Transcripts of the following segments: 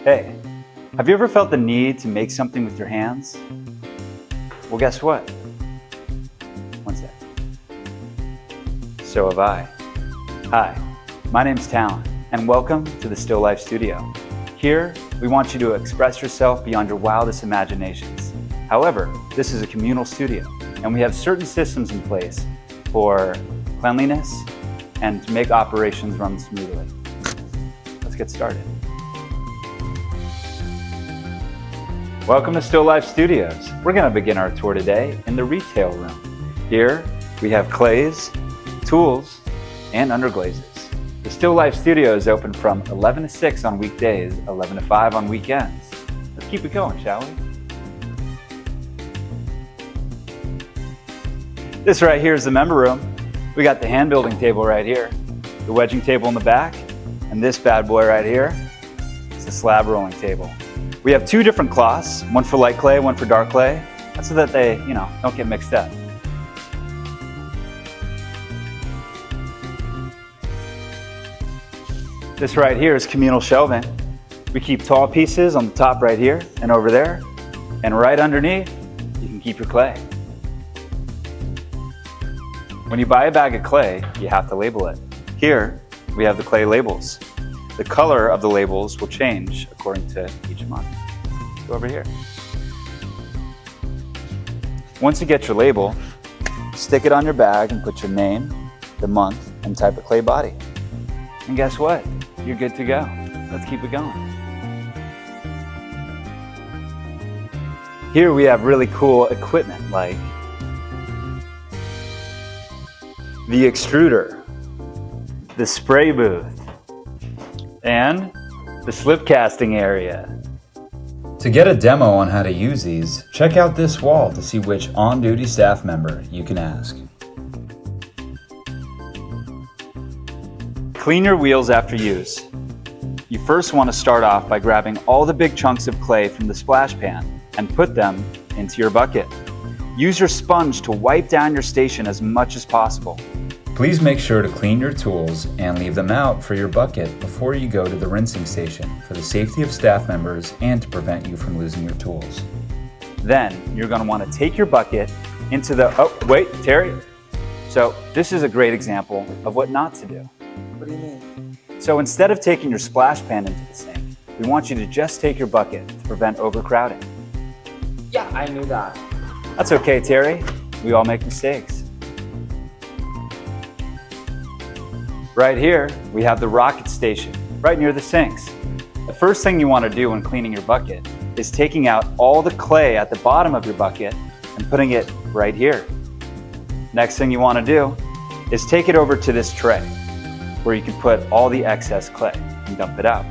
Hey, have you ever felt the need to make something with your hands? Well, guess what? One sec. So have I. Hi, my name's Talon, and welcome to the Still Life Studio. Here, we want you to express yourself beyond your wildest imaginations. However, this is a communal studio, and we have certain systems in place for cleanliness and to make operations run smoothly. Let's get started. Welcome to Still Life Studios. We're going to begin our tour today in the retail room. Here we have clays, tools, and underglazes. The Still Life Studio is open from 11 to 6 on weekdays, 11 to 5 on weekends. Let's keep it going, shall we? This right here is the member room. We got the hand building table right here, the wedging table in the back, and this bad boy right here is the slab rolling table. We have two different cloths, one for light clay, one for dark clay. That's so that they, don't get mixed up. This right here is communal shelving. We keep tall pieces on the top right here and over there, and right underneath, you can keep your clay. When you buy a bag of clay, you have to label it. Here, we have the clay labels. The color of the labels will change according to each month. Go over here. Once you get your label, stick it on your bag and put your name, the month, and type of clay body. And guess what? You're good to go. Let's keep it going. Here we have really cool equipment like the extruder, the spray booth, and the slip casting area. To get a demo on how to use these, check out this wall to see which on-duty staff member you can ask. Clean your wheels after use. You first want to start off by grabbing all the big chunks of clay from the splash pan and put them into your bucket. Use your sponge to wipe down your station as much as possible. Please make sure to clean your tools and leave them out for your bucket before you go to the rinsing station for the safety of staff members and to prevent you from losing your tools. Then you're going to want to take your bucket into the, oh wait, Terry. So this is a great example of what not to do. What do you mean? So instead of taking your splash pan into the sink, we want you to just take your bucket to prevent overcrowding. Yeah, I knew that. That's okay, Terry. We all make mistakes. Right here, we have the rocket station, right near the sinks. The first thing you want to do when cleaning your bucket is taking out all the clay at the bottom of your bucket and putting it right here. Next thing you want to do is take it over to this tray where you can put all the excess clay and dump it out.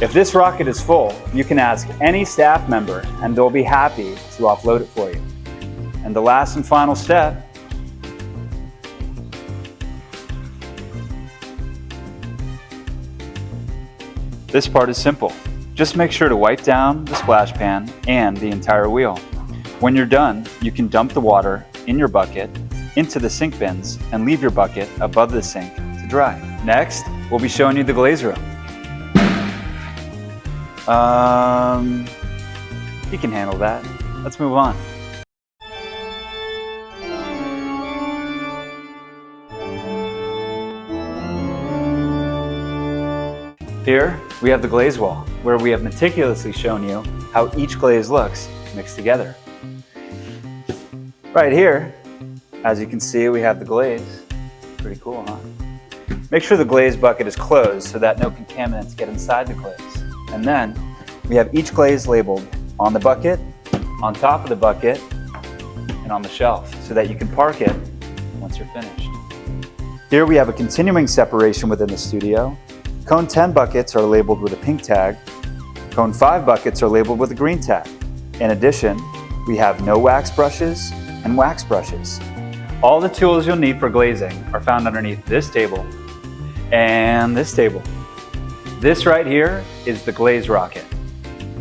If this rocket is full, you can ask any staff member and they'll be happy to offload it for you. And the last and final step, this part is simple. Just make sure to wipe down the splash pan and the entire wheel. When you're done, you can dump the water in your bucket into the sink bins and leave your bucket above the sink to dry. Next, we'll be showing you the glaze room. You can handle that. Let's move on. Here, we have the glaze wall, where we have meticulously shown you how each glaze looks mixed together. Right here, as you can see, we have the glaze. Pretty cool, huh? Make sure the glaze bucket is closed so that no contaminants get inside the glaze. And then, we have each glaze labeled on the bucket, on top of the bucket, and on the shelf so that you can park it once you're finished. Here we have a continuing separation within the studio. Cone 10 buckets are labeled with a pink tag. Cone 5 buckets are labeled with a green tag. In addition, we have no wax brushes and wax brushes. All the tools you'll need for glazing are found underneath this table and this table. This right here is the glaze rocket.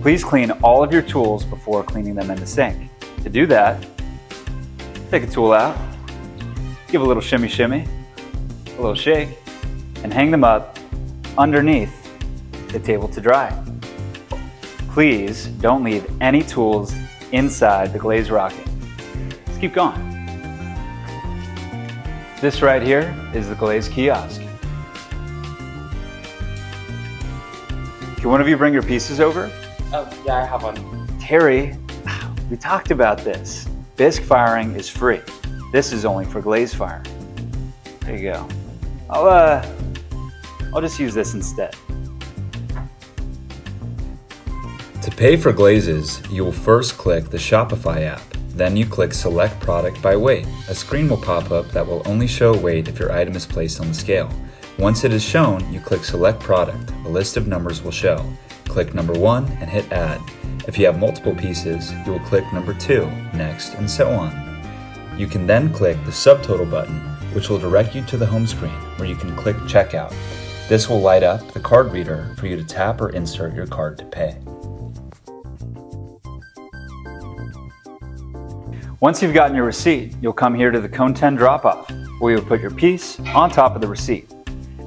Please clean all of your tools before cleaning them in the sink. To do that, take a tool out, give a little shimmy shimmy, a little shake, and hang them up underneath the table to dry. Please don't leave any tools inside the glaze rocket. Let's keep going. This right here is the glaze kiosk. Can one of you bring your pieces over? Oh, yeah, I have one. Terry, we talked about this. Bisque firing is free. This is only for glaze firing. There you go. I'll just use this instead. To pay for glazes, you will first click the Shopify app. Then you click Select Product by Weight. A screen will pop up that will only show weight if your item is placed on the scale. Once it is shown, you click Select Product. A list of numbers will show. Click number 1 and hit Add. If you have multiple pieces, you will click number 2, Next, and so on. You can then click the Subtotal button, which will direct you to the home screen where you can click Checkout. This will light up the card reader for you to tap or insert your card to pay. Once you've gotten your receipt, you'll come here to the Cone 10 drop-off, where you'll put your piece on top of the receipt.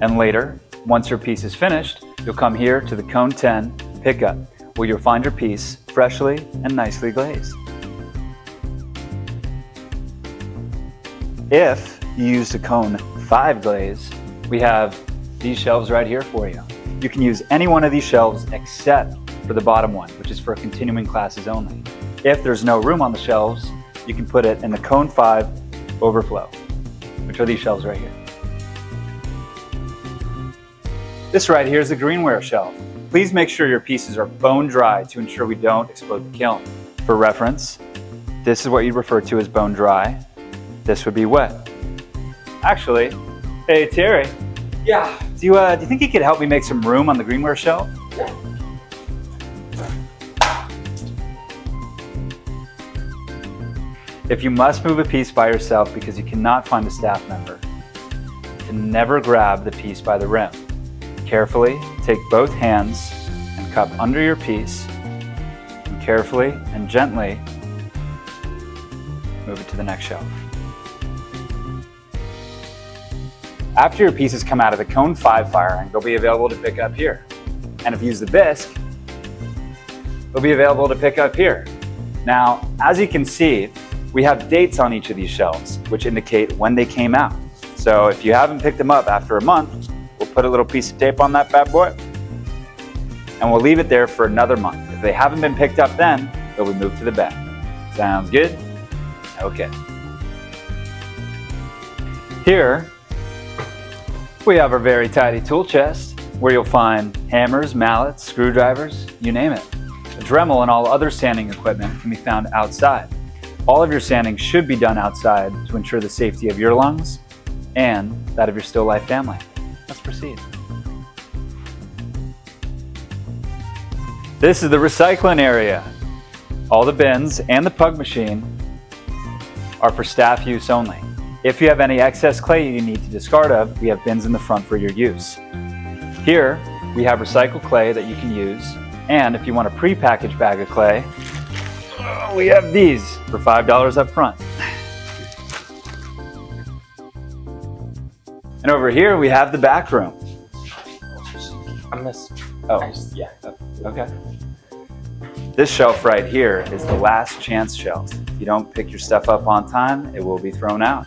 And later, once your piece is finished, you'll come here to the Cone 10 pickup, where you'll find your piece freshly and nicely glazed. If you use the Cone 5 glaze, we have these shelves right here for you. You can use any one of these shelves except for the bottom one, which is for continuing classes only. If there's no room on the shelves, you can put it in the Cone 5 overflow, which are these shelves right here. This right here is the greenware shelf. Please make sure your pieces are bone dry to ensure we don't explode the kiln. For reference, this is what you refer to as bone dry. This would be wet. Actually, hey Terry, Yeah. do you think you could help me make some room on the greenware shelf? Yeah. If you must move a piece by yourself because you cannot find a staff member, you can never grab the piece by the rim. Carefully take both hands and cup under your piece, and carefully and gently move it to the next shelf. After your pieces come out of the Cone 5 firing, they'll be available to pick up here. And if you use the bisque, they'll be available to pick up here. Now, as you can see, we have dates on each of these shelves, which indicate when they came out. So if you haven't picked them up after a month, we'll put a little piece of tape on that bad boy, and we'll leave it there for another month. If they haven't been picked up then, they'll be moved to the back. Sounds good? Okay. Here, we have our very tidy tool chest, where you'll find hammers, mallets, screwdrivers, you name it. A Dremel and all other sanding equipment can be found outside. All of your sanding should be done outside to ensure the safety of your lungs and that of your Still Life family. Let's proceed. This is the recycling area. All the bins and the pug machine are for staff use only. If you have any excess clay you need to discard of, we have bins in the front for your use. Here, we have recycled clay that you can use, and if you want a pre-packaged bag of clay, we have these for $5 up front. And over here we have the back room. I missed. Oh, Yeah. okay. This shelf right here is the last chance shelf. If you don't pick your stuff up on time, it will be thrown out.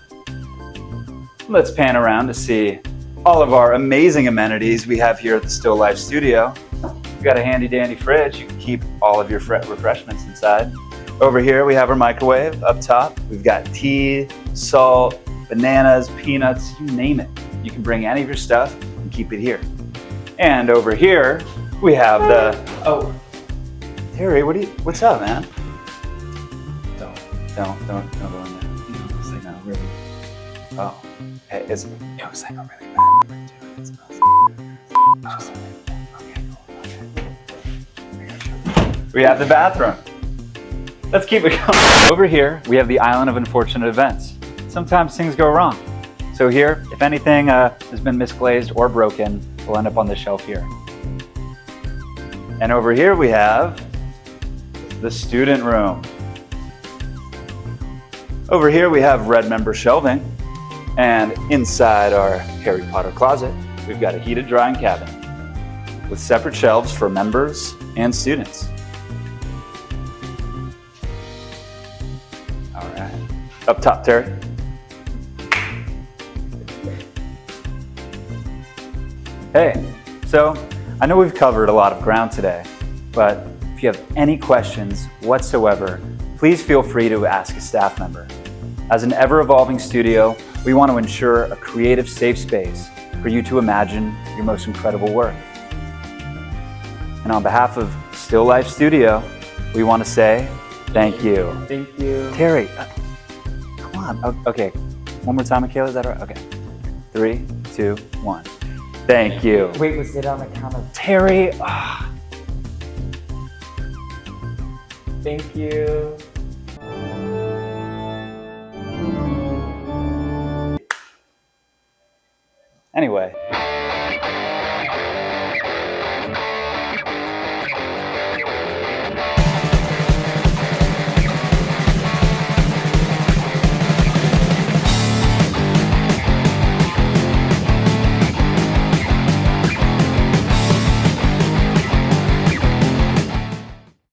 Let's pan around to see all of our amazing amenities we have here at the Still Life Studio. We've got a handy dandy fridge. You can keep all of your refreshments inside. Over here we have our microwave. Up top we've got tea, salt, bananas, peanuts, you name it. You can bring any of your stuff and keep it here. And over here we have the, oh, Terry, what's up, man? Don't go in there. No, it's like not really. Oh, hey, It was like a really bad number too. It smells. we have the bathroom. Let's keep it going. Over here, we have the island of unfortunate events. Sometimes things go wrong. So here, if anything has been misglazed or broken, will end up on this shelf here. And over here we have the student room. Over here we have red member shelving, and inside our Harry Potter closet, we've got a heated drying cabinet. with separate shelves for members and students. All right. Up top, Terry. Hey, so I know we've covered a lot of ground today, but if you have any questions whatsoever, please feel free to ask a staff member. As an ever-evolving studio, we want to ensure a creative, safe space for you to imagine your most incredible work. And on behalf of Still Life Studio, we want to say thank you. Thank you. Terry, come on. Okay, one more time, Michaela, is that right? Okay. 3, 2, 1. Thank you. Wait, was it on the count of Terry, thank you? anyway.